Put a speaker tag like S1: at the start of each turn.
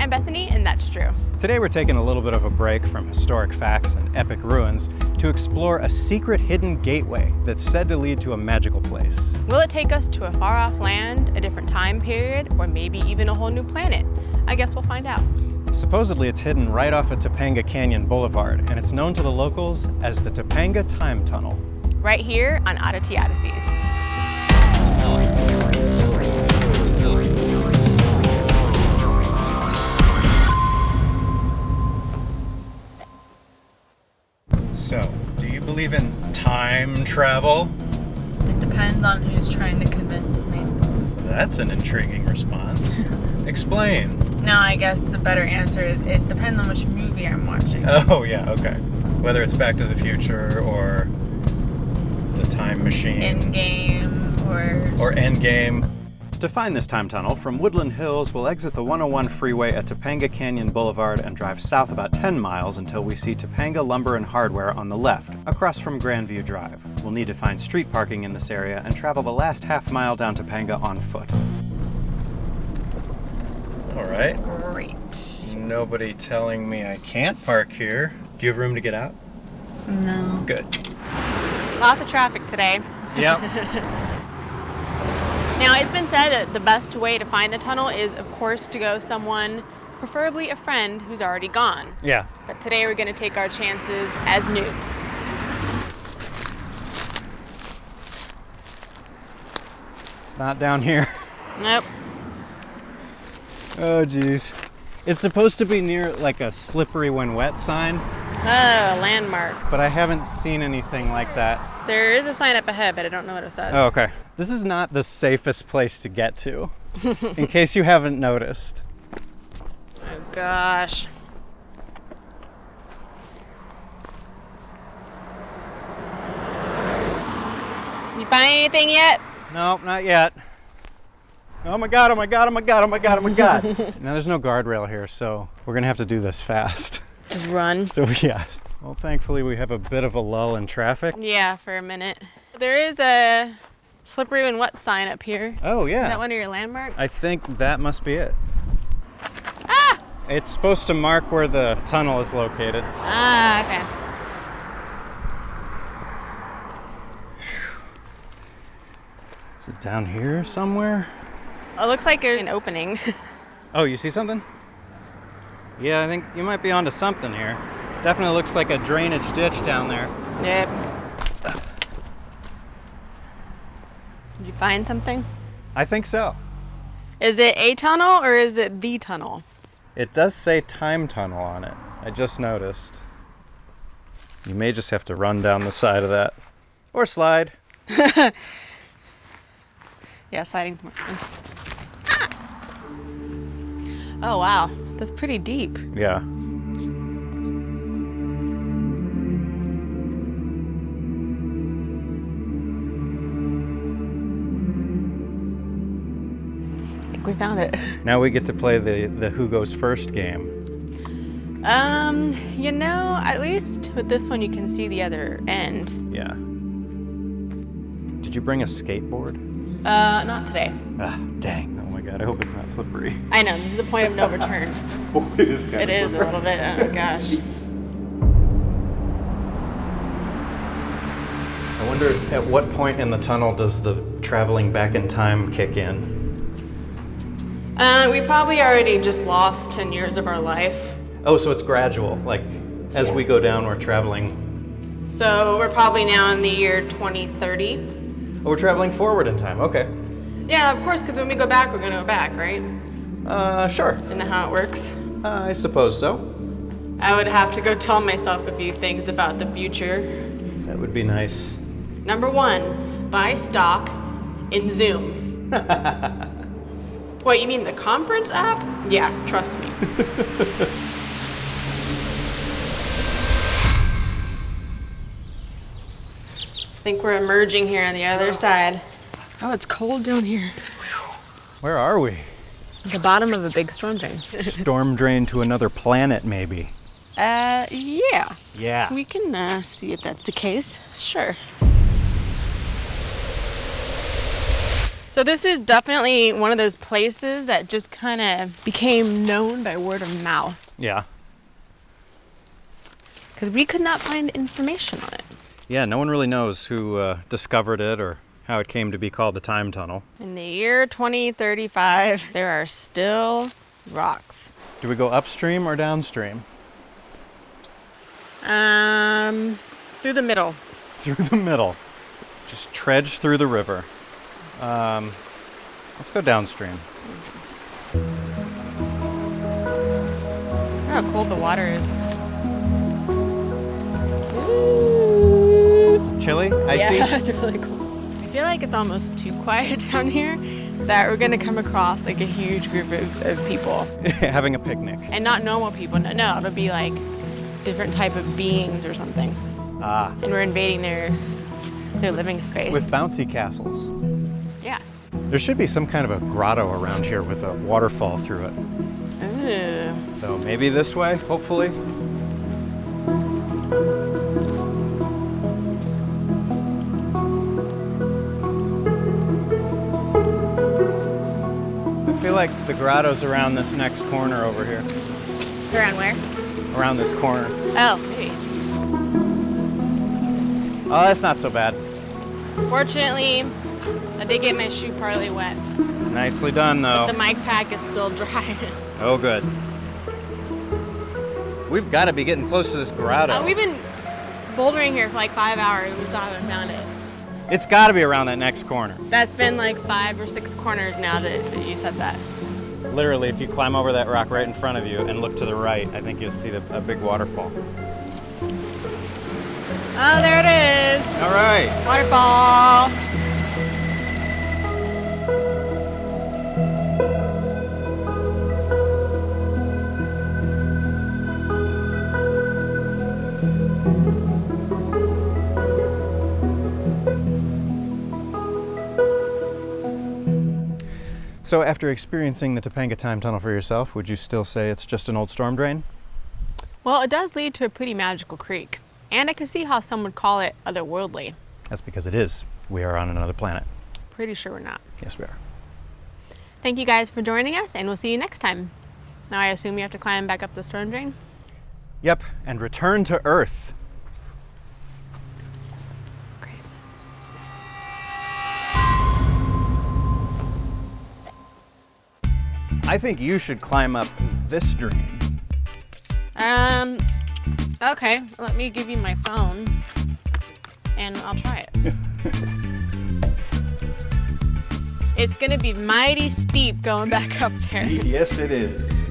S1: I'm Bethany, and that's true.
S2: Today we're taking a little bit of a break from historic facts and epic ruins to explore a secret hidden gateway that's said to lead to a magical place.
S1: Will it take us to a far-off land, a different time period, or maybe even a whole new planet? I guess we'll find out.
S2: Supposedly it's hidden right off of Topanga Canyon Boulevard, and it's known to the locals as the Topanga Time Tunnel.
S1: Right here on Oddity Odysseys.
S2: So, do you believe in time travel?
S3: It depends on who's trying to convince me.
S2: That's an intriguing response. Explain.
S3: No, I guess the better answer is it depends on which movie I'm watching.
S2: Oh, yeah, okay. Whether it's Back to the Future or The Time Machine.
S3: Endgame
S2: or Endgame. To find this time tunnel, from Woodland Hills, we'll exit the 101 freeway at Topanga Canyon Boulevard and drive south about 10 miles until we see Topanga Lumber and Hardware on the left, across from Grandview Drive. We'll need to find street parking in this area and travel the last half mile down Topanga on foot. All right.
S3: Great.
S2: Nobody telling me I can't park here. Do you have room to get out?
S3: No.
S2: Good.
S1: Lots of traffic today.
S2: Yep.
S1: Now, it's been said that the best way to find the tunnel is, of course, to go someone, preferably a friend, who's already gone.
S2: Yeah.
S1: But today we're going to take our chances as noobs.
S2: It's not down here.
S1: Nope.
S2: Oh, geez. It's supposed to be near like a slippery when wet sign,
S1: Oh, a landmark.
S2: but I haven't seen anything like that.
S1: There is a sign up ahead, but I don't know what it says.
S2: Oh, okay. This is not the safest place to get to, in case you haven't noticed.
S1: Oh, gosh. You find anything yet?
S2: Nope, not yet. Oh my god, oh my god, oh my god, oh my god, oh my god. Now there's no guardrail here, so we're gonna have to do this fast.
S1: Just run.
S2: So yeah. Well, thankfully we have a bit of a lull in traffic.
S1: Yeah, for a minute. There is a slippery when wet sign up here.
S2: Oh yeah.
S1: Is that one of your landmarks?
S2: I think that must be it.
S1: Ah!
S2: It's supposed to mark where the tunnel is located.
S1: Ah, okay.
S2: Is it down here somewhere?
S1: It looks like there's an opening.
S2: Oh, you see something? Yeah, I think you might be onto something here. Definitely looks like a drainage ditch down there.
S1: Yep. Did you find something?
S2: I think so.
S1: Is it a tunnel or is it the tunnel?
S2: It does say time tunnel on it. I just noticed. You may just have to run down the side of that. Or slide.
S1: Yeah, sliding's more fun. Ah! Oh, wow. That's pretty deep.
S2: Yeah.
S1: I think we found it.
S2: Now we get to play the Who Goes First game.
S1: You know, at least with this one you can see the other end.
S2: Yeah. Did you bring a skateboard?
S1: Not today.
S2: Ah, dang. Oh my god, I hope it's not slippery.
S1: I know, this is a point of no return.
S2: Oh, it is kind
S1: It
S2: of
S1: is a
S2: slippery.
S1: little bit, oh gosh.
S2: I wonder at what point in the tunnel does the traveling back in time kick in?
S1: We probably already just lost 10 years of our life.
S2: Oh, so it's gradual. Like, as we go down, we're traveling.
S1: So we're probably now in the year 2030.
S2: Oh, we're traveling forward in time. Okay.
S1: Yeah, of course, because when we go back, we're going to go back, right?
S2: Sure.
S1: Isn't that how it works?
S2: I suppose so.
S1: I would have to go tell myself a few things about the future.
S2: That would be nice.
S1: Number 1, buy stock in Zoom. What, you mean the conference app? Yeah, trust me. I think we're emerging here on the other side. Oh, it's cold down here.
S2: Where are we?
S1: The bottom of a big storm drain.
S2: Storm drain to another planet, maybe.
S1: Yeah.
S2: Yeah.
S1: We can see if that's the case. Sure. So this is definitely one of those places that just kind of became known by word of mouth.
S2: Yeah.
S1: Because we could not find information on it.
S2: Yeah, no one really knows who discovered it or how it came to be called the time tunnel.
S1: In the year 2035, there are still rocks.
S2: Do we go upstream or downstream?
S1: Through the middle.
S2: Through the middle. Just trudge through the river. Let's go downstream.
S1: Look how cold the water is.
S2: Chilly? Icy?
S1: Yeah, it's really cool. I feel like it's almost too quiet down here that we're gonna come across like a huge group of people.
S2: Having a picnic.
S1: And not normal people. No, it'll be like different type of beings or something.
S2: Ah.
S1: And we're invading their living space.
S2: With bouncy castles.
S1: Yeah.
S2: There should be some kind of a grotto around here with a waterfall through it.
S1: Ooh.
S2: So maybe this way, hopefully. I feel like the grotto's around this next corner over here.
S1: Around where?
S2: Around this corner.
S1: Oh, maybe.
S2: Oh, that's not so bad.
S1: Fortunately, I did get my shoe partly wet.
S2: Nicely done, though.
S1: The mic pack is still dry.
S2: Oh, good. We've got to be getting close to this grotto.
S1: We've been bouldering here for like 5 hours and we still haven't found it.
S2: It's got to be around that next corner.
S1: That's been like 5 or 6 corners now that you said that.
S2: Literally, if you climb over that rock right in front of you and look to the right, I think you'll see a big waterfall.
S1: Oh, there it is.
S2: All right.
S1: Waterfall.
S2: So after experiencing the Topanga Time Tunnel for yourself, would you still say it's just an old storm drain?
S1: Well, it does lead to a pretty magical creek. And I could see how some would call it otherworldly.
S2: That's because it is. We are on another planet.
S1: Pretty sure we're not.
S2: Yes, we are.
S1: Thank you guys for joining us, and we'll see you next time. Now I assume you have to climb back up the storm drain?
S2: Yep, and return to Earth.
S1: Great.
S2: I think you should climb up this drain.
S1: Okay, let me give you my phone, and I'll try it. It's gonna be mighty steep going back up there.
S2: Yes, it is.